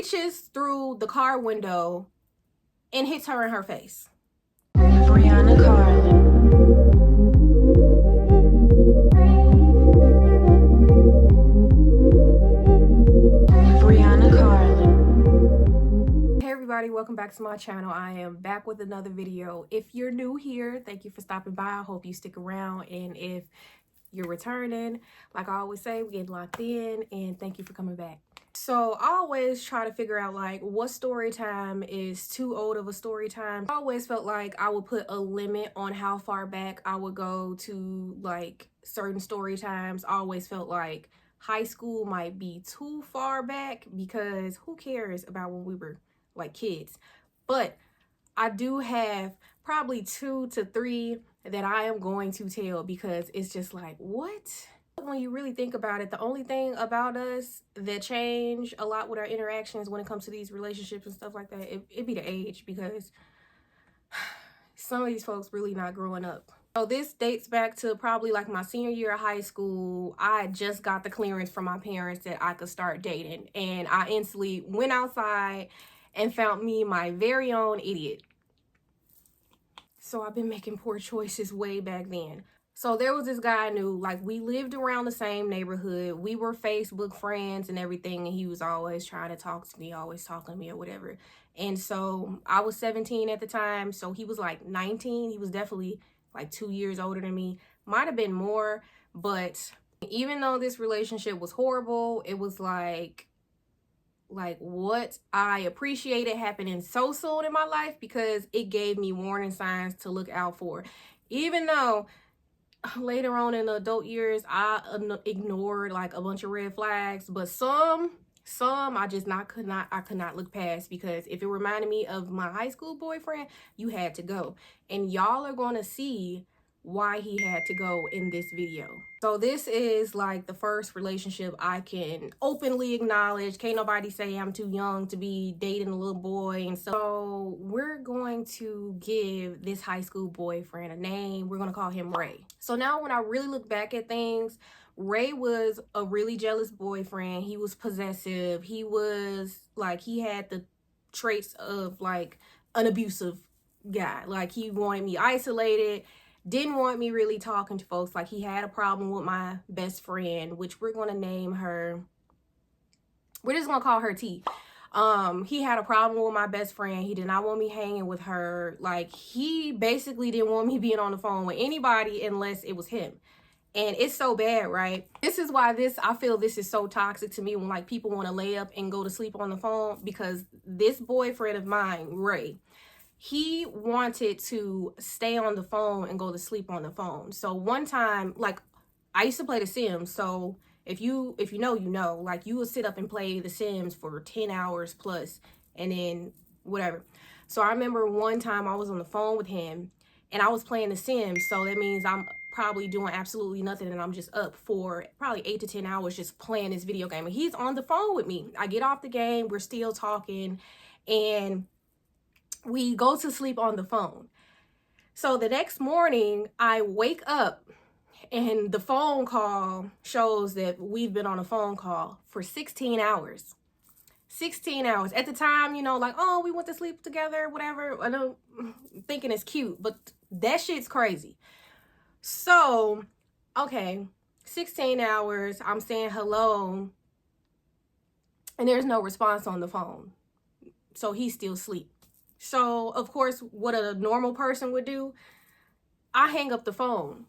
reaches through the car window and hits her in her face. Brianacarly. Hey everybody, welcome back to my channel. I am back with another video. If you're new here, thank you for stopping by. I hope you stick around, and if you're returning, like I always say, we get locked in, and thank you for coming back. So I always try to figure out like what story time is too old of a story time. I always felt like I would put a limit on how far back I would go to like certain story times. I always felt like high school might be too far back because who cares about when we were like kids. But I do have probably 2 to 3 that I am going to tell because it's just like, what? When you really think about it, the only thing about us that change a lot with our interactions when it comes to these relationships and stuff like that, it'd be the age, because some of these folks really not growing up. So this dates back to probably like my senior year of high school. I just got the clearance from my parents that I could start dating, and I instantly went outside and found me my very own idiot. So I've been making poor choices way back then. So there was this guy I knew, like we lived around the same neighborhood. We were Facebook friends and everything, and he was always trying to talk to me, always talking to me or whatever. And so I was 17 at the time, so he was like 19. He was definitely like 2 years older than me. Might have been more, but even though this relationship was horrible, it was like what I appreciated happening so soon in my life, because it gave me warning signs to look out for. Even though later on in the adult years I ignored like a bunch of red flags, but some I just could not look past, because if it reminded me of my high school boyfriend, you had to go, and y'all are going to see why he had to go in this video. So this is like the first relationship I can openly acknowledge. Can't nobody say I'm too young to be dating a little boy and stuff. So we're going to give this high school boyfriend a name. We're going to call him Ray. So now when I really look back at things, Ray was a really jealous boyfriend. He was possessive. He was like, he had the traits of like an abusive guy. Like he wanted me isolated, didn't want me really talking to folks. Like he had a problem with my best friend, which we're going to name her, we're just going to call her T. He had a problem with my best friend. He did not want me hanging with her. Like he basically didn't want me being on the phone with anybody unless it was him. And it's so bad, right? This is why I feel this is so toxic to me, when like people want to lay up and go to sleep on the phone, because this boyfriend of mine, Ray, he wanted to stay on the phone and go to sleep on the phone. So one time, like I used to play The Sims. So if you know, you know, like you would sit up and play The Sims for 10 hours plus and then whatever. So I remember one time I was on the phone with him and I was playing The Sims. So that means I'm probably doing absolutely nothing, and I'm just up for probably 8 to 10 hours just playing this video game. And he's on the phone with me. I get off the game, we're still talking, and we go to sleep on the phone. So the next morning I wake up and the phone call shows that we've been on a phone call for 16 hours. 16 hours. At the time, you know, like, oh, we went to sleep together, whatever. I know, thinking it's cute, but that shit's crazy. So, okay, 16 hours, I'm saying hello, and there's no response on the phone. So he's still asleep. So, of course, what a normal person would do, I hang up the phone.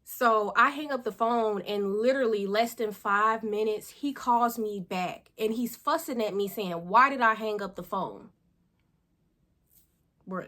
So I hang up the phone, and literally less than 5 minutes, he calls me back. And he's fussing at me saying, why did I hang up the phone? Bruh.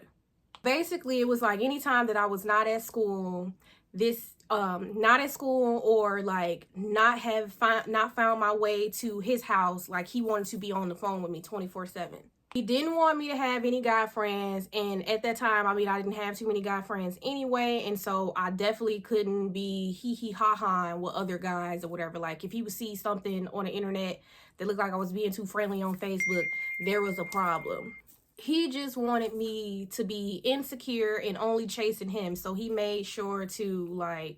Basically, it was like anytime that I was not at school, not at school, or like not found my way to his house, like he wanted to be on the phone with me 24/7. He didn't want me to have any guy friends, and at that time, I mean, I didn't have too many guy friends anyway, and so I definitely couldn't be hee-hee-ha-ha with other guys or whatever. Like, if he would see something on the internet that looked like I was being too friendly on Facebook, there was a problem. He just wanted me to be insecure and only chasing him, so he made sure to, like,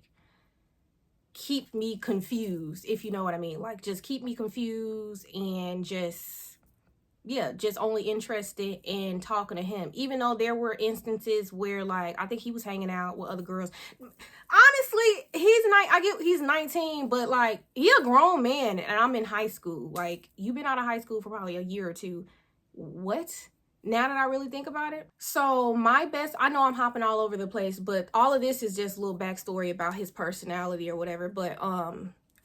keep me confused, if you know what I mean. Like, just keep me confused and just yeah, just only interested in talking to him. Even though there were instances where, like, I think he was hanging out with other girls. Honestly, he's 19, but like, he a grown man and I'm in high school. Like, you've been out of high school for probably a year or two. What? Now that I really think about it. So I know I'm hopping all over the place, but all of this is just a little backstory about his personality or whatever. But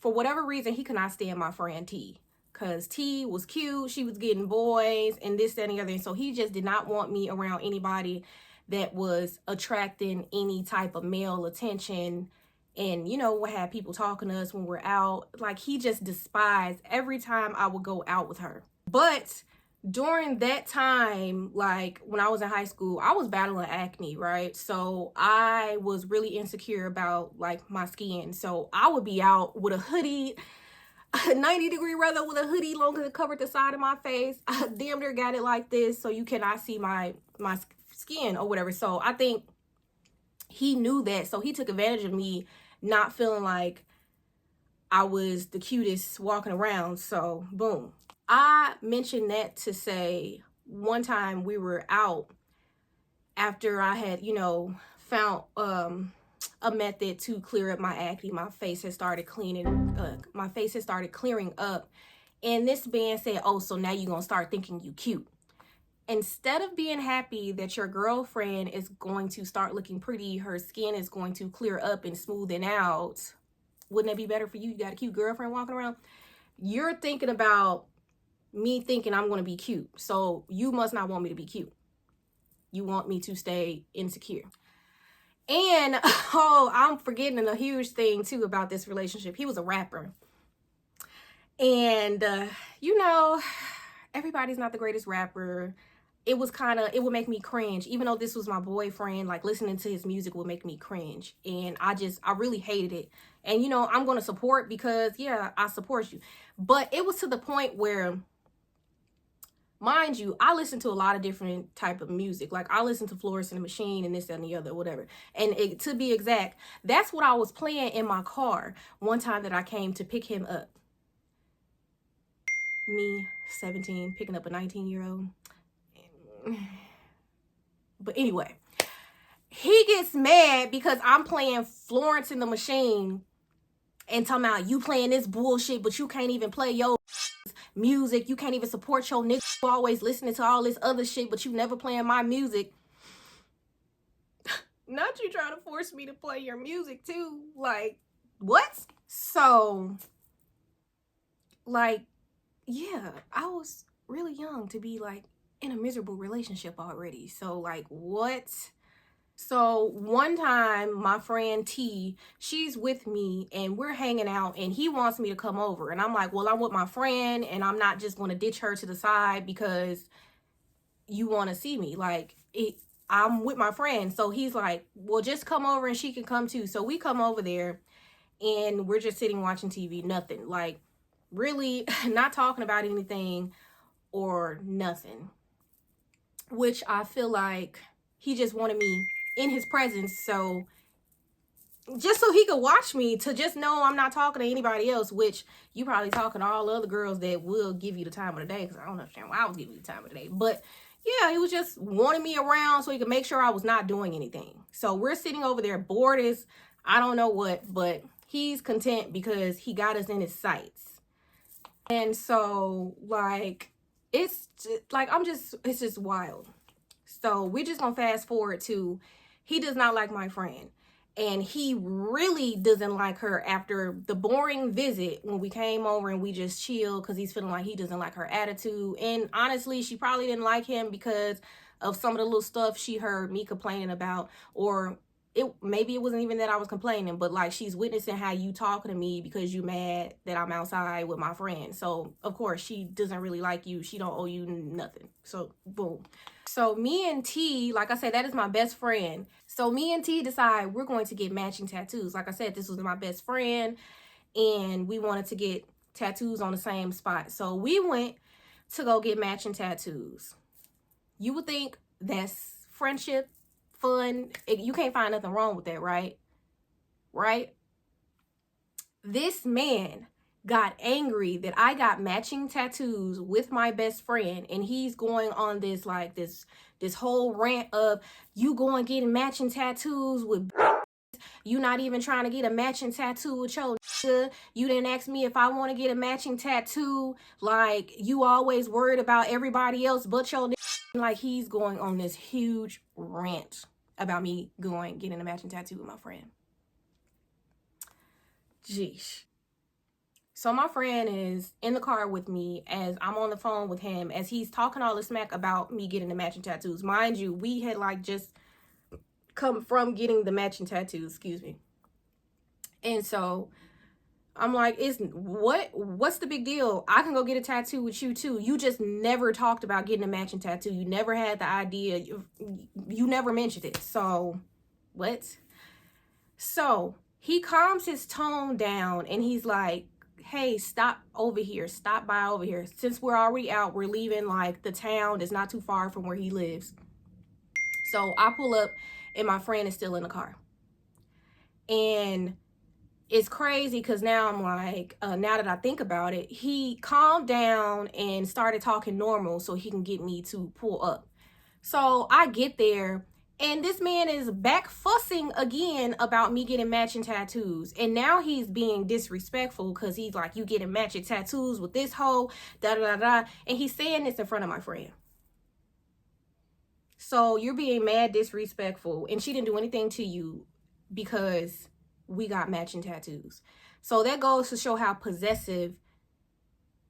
for whatever reason, he could not stand my friend T. Because T was cute, she was getting boys, and this, that, and the other. And so he just did not want me around anybody that was attracting any type of male attention. And, you know, we had people talking to us when we're out. Like, he just despised every time I would go out with her. But during that time, like when I was in high school, I was battling acne, right? So I was really insecure about like my skin. So I would be out with a hoodie, 90-degree weather, with a hoodie long as it covered the side of my face. I damn near got it like this, so you cannot see my skin or whatever. So I think he knew that, so he took advantage of me not feeling like I was the cutest walking around. So boom. I mentioned that to say, one time we were out after I had, you know, found a method to clear up my acne. My face had started clearing up, and this man said, oh, so now you're gonna start thinking you cute. Instead of being happy that your girlfriend is going to start looking pretty, her skin is going to clear up and smoothen out, wouldn't that be better for you? You got a cute girlfriend walking around. You're thinking about me thinking I'm going to be cute, so you must not want me to be cute. You want me to stay insecure. And oh, I'm forgetting a huge thing too about this relationship. He was a rapper. And you know, everybody's not the greatest rapper. It would make me cringe. Even though this was my boyfriend, like listening to his music would make me cringe. And I really hated it. And you know, I'm going to support because yeah, I support you. But it was to the point where, mind you, I listen to a lot of different type of music. Like I listen to Florence and the Machine and this, that, and the other, whatever. And to be exact, that's what I was playing in my car one time that I came to pick him up. Me, 17, picking up a 19-year-old. But anyway, he gets mad because I'm playing Florence and the Machine and talking about you playing this bullshit, but you can't even play your music. You can't even support your niggas. You always listening to all this other shit, but you never playing my music. Not you trying to force me to play your music too. Like, what? So, like, yeah, I was really young to be like in a miserable relationship already. So like, what? So one time my friend T, she's with me and we're hanging out and he wants me to come over. And I'm like, well, I'm with my friend and I'm not just going to ditch her to the side because you want to see me. Like, I'm with my friend. So he's like, well, just come over and she can come too. So we come over there and we're just sitting watching TV, nothing. Like, really not talking about anything or nothing. Which I feel like he just wanted me in his presence, so just so he could watch me, to just know I'm not talking to anybody else, which you probably talking to all the other girls that will give you the time of the day, because I don't understand why I was giving you the time of the day. But yeah, he was just wanting me around so he could make sure I was not doing anything. So we're sitting over there bored as I don't know what, but he's content because he got us in his sights. And so like, it's just, like, it's just wild. So we're just gonna fast forward to, he does not like my friend. And he really doesn't like her after the boring visit when we came over and we just chilled, because he's feeling like he doesn't like her attitude. And honestly, she probably didn't like him because of some of the little stuff she heard me complaining about, or maybe it wasn't even that I was complaining, but like, she's witnessing how you talking to me because you mad that I'm outside with my friend. So of course she doesn't really like you. She don't owe you nothing. So boom. So me and T, like I said, that is my best friend. So me and T decide we're going to get matching tattoos. Like I said, this was my best friend and we wanted to get tattoos on the same spot. So we went to go get matching tattoos. You would think that's friendship, fun. You can't find nothing wrong with that, right? Right? This man got angry that I got matching tattoos with my best friend, and he's going on this like this whole rant of you going getting matching tattoos with you not even trying to get a matching tattoo with your nigga. You didn't ask me if I want to get a matching tattoo. Like, you always worried about everybody else but your nigga. Like, he's going on this huge rant about me getting a matching tattoo with my friend. Jeez. So my friend is in the car with me as I'm on the phone with him as he's talking all this smack about me getting the matching tattoos. Mind you, we had like just come from getting the matching tattoos, excuse me. And so I'm like, what's the big deal? I can go get a tattoo with you too. You just never talked about getting a matching tattoo. You never had the idea. You never mentioned it. So what? So he calms his tone down and he's like, hey, stop over here. Stop by over here. Since we're already out, we're leaving like the town is not too far from where he lives. So I pull up and my friend is still in the car. And it's crazy because now I'm like, now that I think about it, he calmed down and started talking normal so he can get me to pull up. So I get there and this man is back fussing again about me getting matching tattoos. And now he's being disrespectful because he's like, you getting matching tattoos with this hoe, da da da da. And he's saying this in front of my friend. So you're being mad disrespectful and she didn't do anything to you because we got matching tattoos. So that goes to show how possessive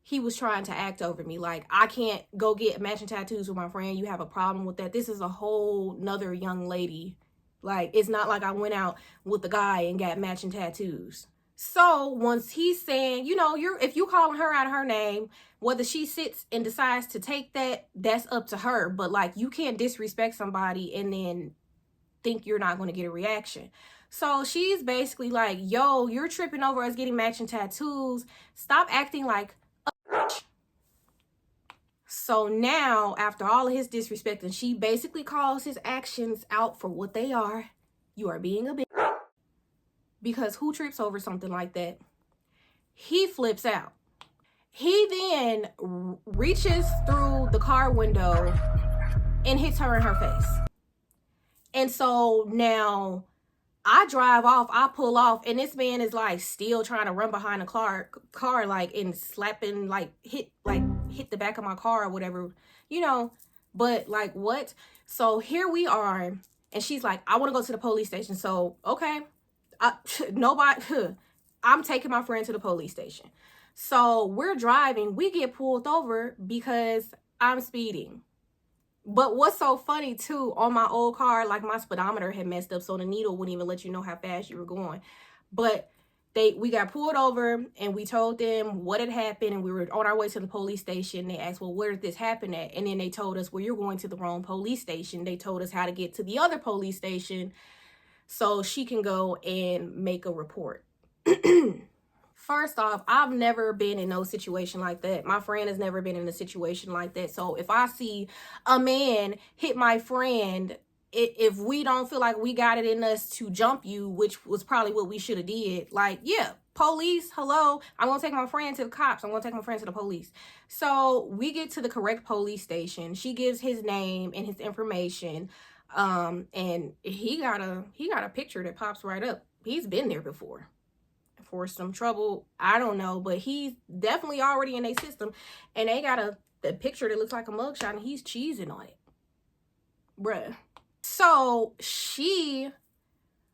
he was trying to act over me. Like, I can't go get matching tattoos with my friend. You have a problem with that. This is a whole nother young lady. Like, it's not like I went out with the guy and got matching tattoos. So once he's saying, you know, if you calling her out of her name, whether she sits and decides to take that, that's up to her. But like, you can't disrespect somebody and then think you're not going to get a reaction. So she's basically like, yo, you're tripping over us getting matching tattoos. Stop acting like a bitch. So now, after all of his disrespect, and she basically calls his actions out for what they are. You are being a bitch. Because who trips over something like that? He flips out. He then reaches through the car window and hits her in her face. And so now I drive off, I pull off, and this man is like still trying to run behind the car like and slapping, like hit the back of my car or whatever, you know. But like, what? So here we are, and she's like, I want to go to the police station. So okay, I'm taking my friend to the police station. So we're driving, we get pulled over because I'm speeding. But what's so funny too, on my old car, like my speedometer had messed up, so the needle wouldn't even let you know how fast you were going. But we got pulled over and we told them what had happened, and we were on our way to the police station. They asked, well, where did this happen at? And then they told us, well, you're going to the wrong police station. They told us how to get to the other police station so she can go and make a report. First off, I've never been in no situation like that. My friend has never been in a situation like that. So if I see a man hit my friend, if we don't feel like we got it in us to jump you, which was probably what we should have did, like, yeah, police, hello, I'm going to take my friend to the cops. I'm going to take my friend to the police. So we get to the correct police station. She gives his name and his information. And he got a picture that pops right up. He's been there before. For some trouble, I don't know, but he's definitely already in their system, and they got a picture that looks like a mugshot, and he's cheesing on it, bruh. So she,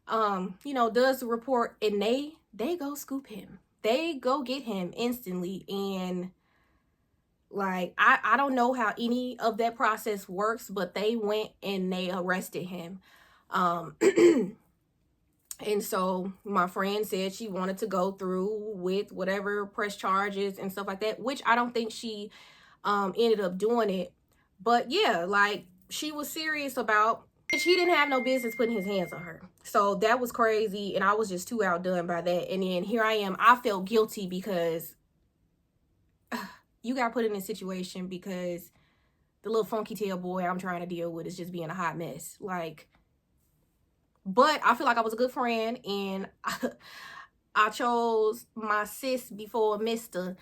you know, does the report, and they go scoop him. They go get him instantly, and like I don't know how any of that process works, but they went and they arrested him. And so my friend said she wanted to go through with whatever press charges and stuff like that, which I don't think she ended up doing it. But yeah, like, she was serious about it. She didn't have no business putting his hands on her. So that was crazy, and I was just too outdone by that. And then here I am. I felt guilty because you got put in this situation because the little funky tail boy I'm trying to deal with is just being a hot mess. Like, but I feel like I was a good friend, and I chose my sis before Mr.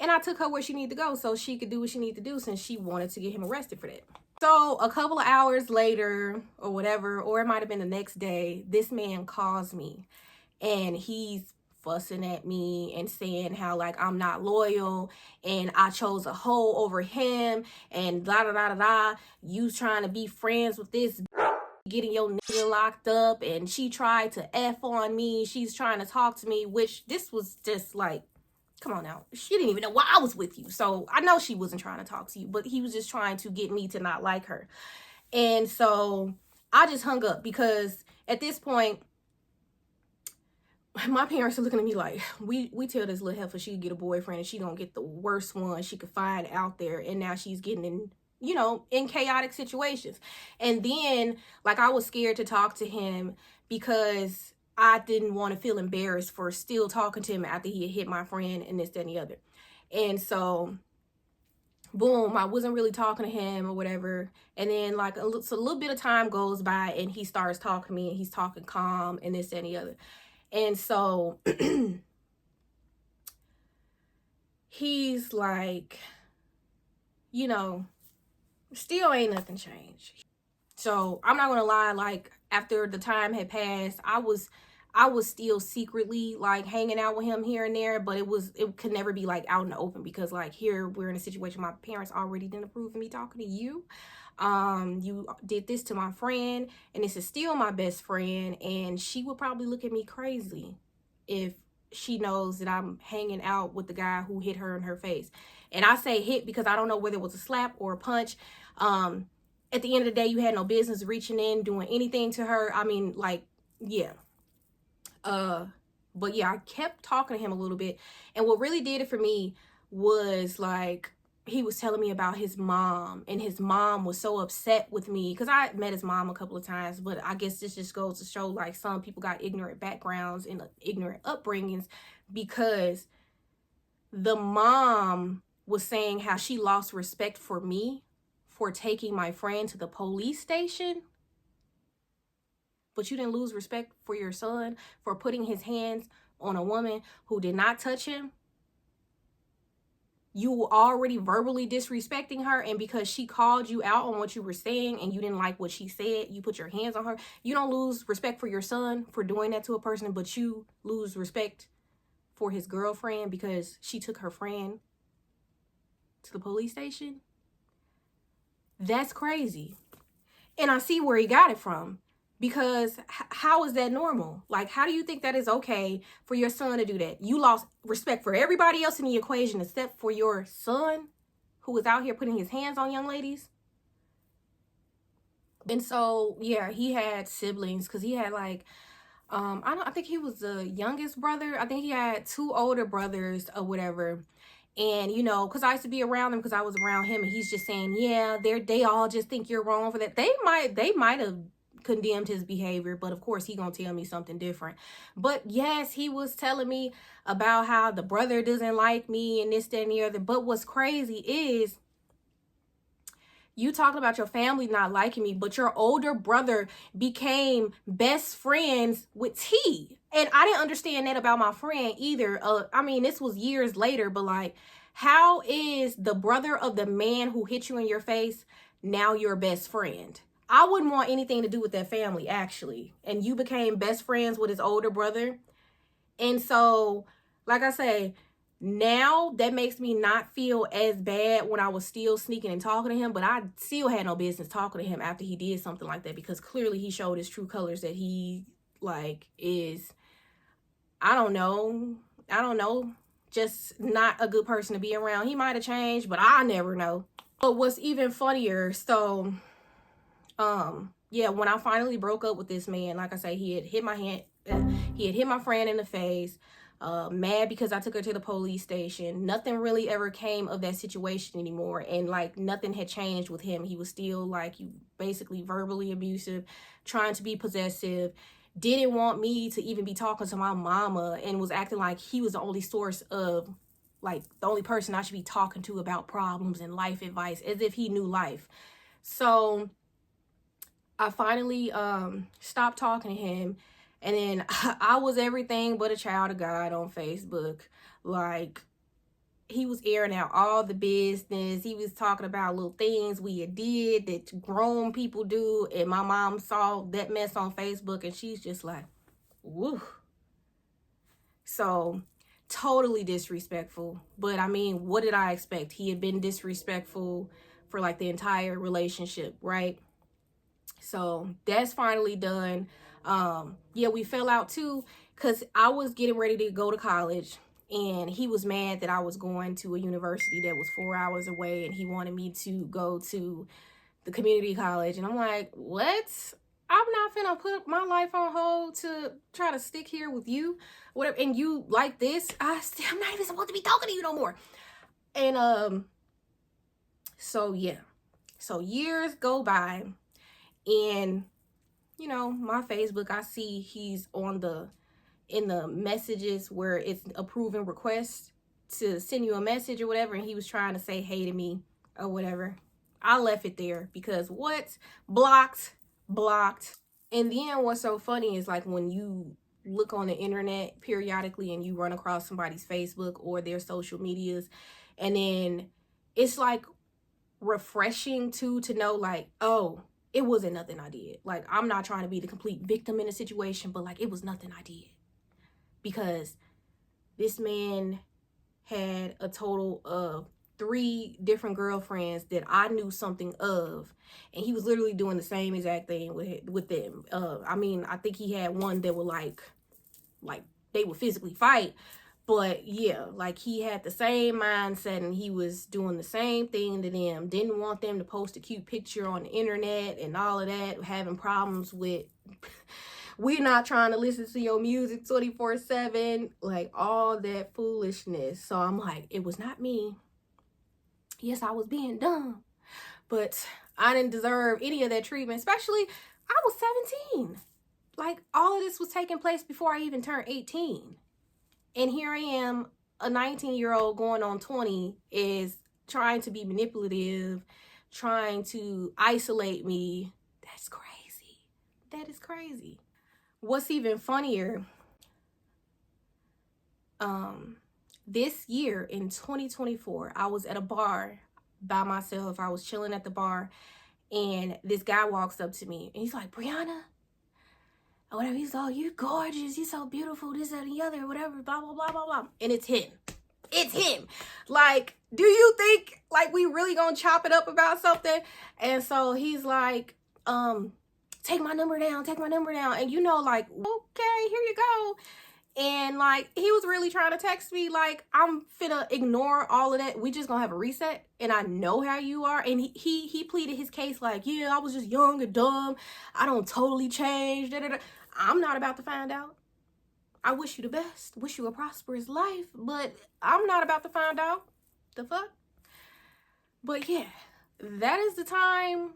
And I took her where she needed to go so she could do what she needed to do since she wanted to get him arrested for that. So a couple of hours later or whatever, or it might have been the next day, this man calls me and he's fussing at me and saying how like I'm not loyal and I chose a hoe over him and da da da da da. You trying to be friends with this getting your nigga locked up, and she tried to F on me. She's trying to talk to me, which this was just like, come on now. She didn't even know why I was with you. So I know she wasn't trying to talk to you, but he was just trying to get me to not like her. And so I just hung up because at this point, my parents are looking at me like, we tell this little heifer she could get a boyfriend and she gonna get the worst one she could find out there. And now she's getting in, you know, in chaotic situations. And then like I was scared to talk to him because I didn't want to feel embarrassed for still talking to him after he had hit my friend and this, that, and the other. And so boom, I wasn't really talking to him or whatever. And then like a little bit of time goes by and he starts talking to me and he's talking calm and this, that, and the other. And so he's like, you know, still ain't nothing changed. So I'm not gonna lie, like after the time had passed, I was still secretly like hanging out with him here and there, but it could never be like out in the open because like here we're in a situation my parents already didn't approve of me talking to you. You did this to my friend and this is still my best friend, and she would probably look at me crazy if she knows that I'm hanging out with the guy who hit her in her face. And I say hit because I don't know whether it was a slap or a punch. At the end of the day, you had no business reaching in, doing anything to her. I mean, like, yeah. But yeah, I kept talking to him a little bit. And what really did it for me was like, he was telling me about his mom, and his mom was so upset with me because I met his mom a couple of times, but I guess this just goes to show like some people got ignorant backgrounds and ignorant upbringings, because the mom was saying how she lost respect for me for taking my friend to the police station. But you didn't lose respect for your son for putting his hands on a woman who did not touch him. You were already verbally disrespecting her, and because she called you out on what you were saying and you didn't like what she said, you put your hands on her. You don't lose respect for your son for doing that to a person, but you lose respect for his girlfriend because she took her friend to the police station. That's crazy. And I see where he got it from. Because how is that normal? Like, how do you think that is okay for your son to do that? You lost respect for everybody else in the equation except for your son, who was out here putting his hands on young ladies. And so, yeah, he had siblings because he had like, I think he was the youngest brother. I think he had 2 older brothers or whatever. And, you know, because I used to be around them because I was around him, and he's just saying, yeah, they all just think you're wrong for that. They might have condemned his behavior, but of course he gonna tell me something different. But yes, he was telling me about how the brother doesn't like me and this, that, and the other. But what's crazy is you talking about your family not liking me, but your older brother became best friends with T. And I didn't understand that about my friend either. I mean, this was years later, but like, how is the brother of the man who hit you in your face now your best friend? I wouldn't want anything to do with that family, actually. And you became best friends with his older brother. And so, like I say, now that makes me not feel as bad when I was still sneaking and talking to him. But I still had no business talking to him after he did something like that, because clearly he showed his true colors that he, like, is, I don't know, just not a good person to be around. He might have changed, but I never know. But what's even funnier, so... yeah, when I finally broke up with this man, like I say, he had hit my friend in the face, mad because I took her to the police station. Nothing really ever came of that situation anymore, and like nothing had changed with him. He was still like, basically verbally abusive, trying to be possessive, didn't want me to even be talking to my mama, and was acting like he was the only source of, like, the only person I should be talking to about problems and life advice, as if he knew life. So I finally stopped talking to him, And then I was everything but a child of God on Facebook. Like, he was airing out all the business. He was talking about little things we had did that grown people do. And my mom saw that mess on Facebook and she's just like, woo. So totally disrespectful. But I mean, what did I expect? He had been disrespectful for like the entire relationship, right? So that's finally done. Yeah, we fell out too because I was getting ready to go to college and he was mad that I was going to a university that was 4 hours away and he wanted me to go to the community college. And I'm like, what? I'm not finna put my life on hold to try to stick here with you, whatever. And you like this? I'm not even supposed to be talking to you no more. And so yeah, so years go by, and you know, my Facebook, I see he's in the messages where it's approving requests to send you a message or whatever, and he was trying to say hey to me or whatever. I left it there because what? Blocked. And then what's so funny is like when you look on the internet periodically and you run across somebody's Facebook or their social medias, and then it's like refreshing to know like, oh, it wasn't nothing I did. Like, I'm not trying to be the complete victim in a situation, but like, it was nothing I did. Because this man had a total of 3 different girlfriends that I knew something of, and he was literally doing the same exact thing with them. I mean, I think he had one that would like they would physically fight, but yeah, like he had the same mindset and he was doing the same thing to them. Didn't want them to post a cute picture on the internet and all of that. Having problems with we're not trying to listen to your music 24/7, like all that foolishness. So I'm like, it was not me. Yes, I was being dumb, but I didn't deserve any of that treatment, especially I was 17. Like, all of this was taking place before I even turned 18. And here I am, a 19-year-old going on 20, is trying to be manipulative, trying to isolate me. That's crazy. That is crazy. What's even funnier, this year in 2024, I was at a bar by myself. I was chilling at the bar, and this guy walks up to me, and he's like, Brianna, or whatever. He's all, you gorgeous, you so beautiful, this, that, and the other, whatever, blah, blah, blah, blah, blah. And it's him. It's him. Like, do you think, like, we really gonna chop it up about something? And so he's like, take my number down, take my number down. And you know, like, okay, here you go. And like, he was really trying to text me like, I'm finna ignore all of that. We just gonna have a reset. And I know how you are. And he pleaded his case like, yeah, I was just young and dumb. I don't totally change. Da, da, da. I'm not about to find out. I wish you the best. Wish you a prosperous life. But I'm not about to find out. The fuck? But yeah, that is the time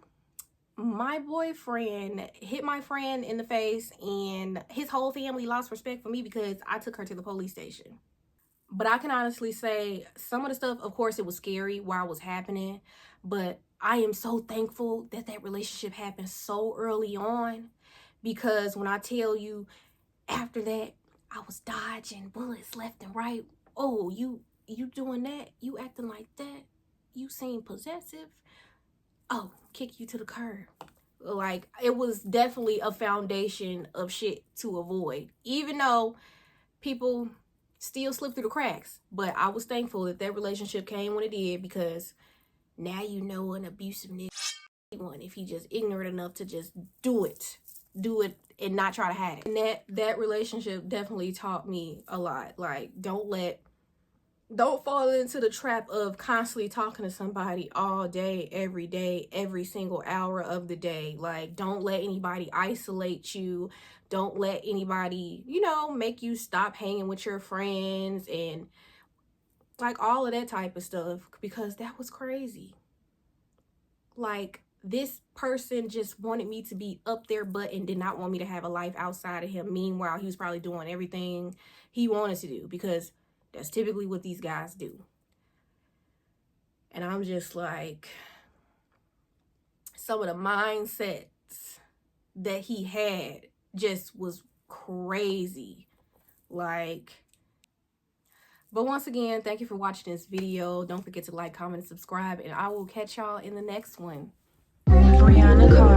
my boyfriend hit my friend in the face, and his whole family lost respect for me because I took her to the police station. But I can honestly say some of the stuff, of course, it was scary while it was happening, but I am so thankful that that relationship happened so early on, because when I tell you, after that, I was dodging bullets left and right. Oh, you doing that? You acting like that? You seem possessive? Oh, kick you to the curb. Like, it was definitely a foundation of shit to avoid, even though people still slip through the cracks. But I was thankful that that relationship came when it did, because now you know an abusive nigga one if he just ignorant enough to just do it and not try to hide it. And that relationship definitely taught me a lot. Like, don't fall into the trap of constantly talking to somebody all day, every single hour of the day. Like, don't let anybody isolate you. Don't let anybody, you know, make you stop hanging with your friends and like all of that type of stuff, because that was crazy. Like, this person just wanted me to be up their butt and did not want me to have a life outside of him. Meanwhile, he was probably doing everything he wanted to do, because that's typically what these guys do. And I'm just like, some of the mindsets that he had just was crazy. Like, but once again, thank you for watching this video. Don't forget to like, comment, and subscribe, and I will catch y'all in the next one. Brianacarly.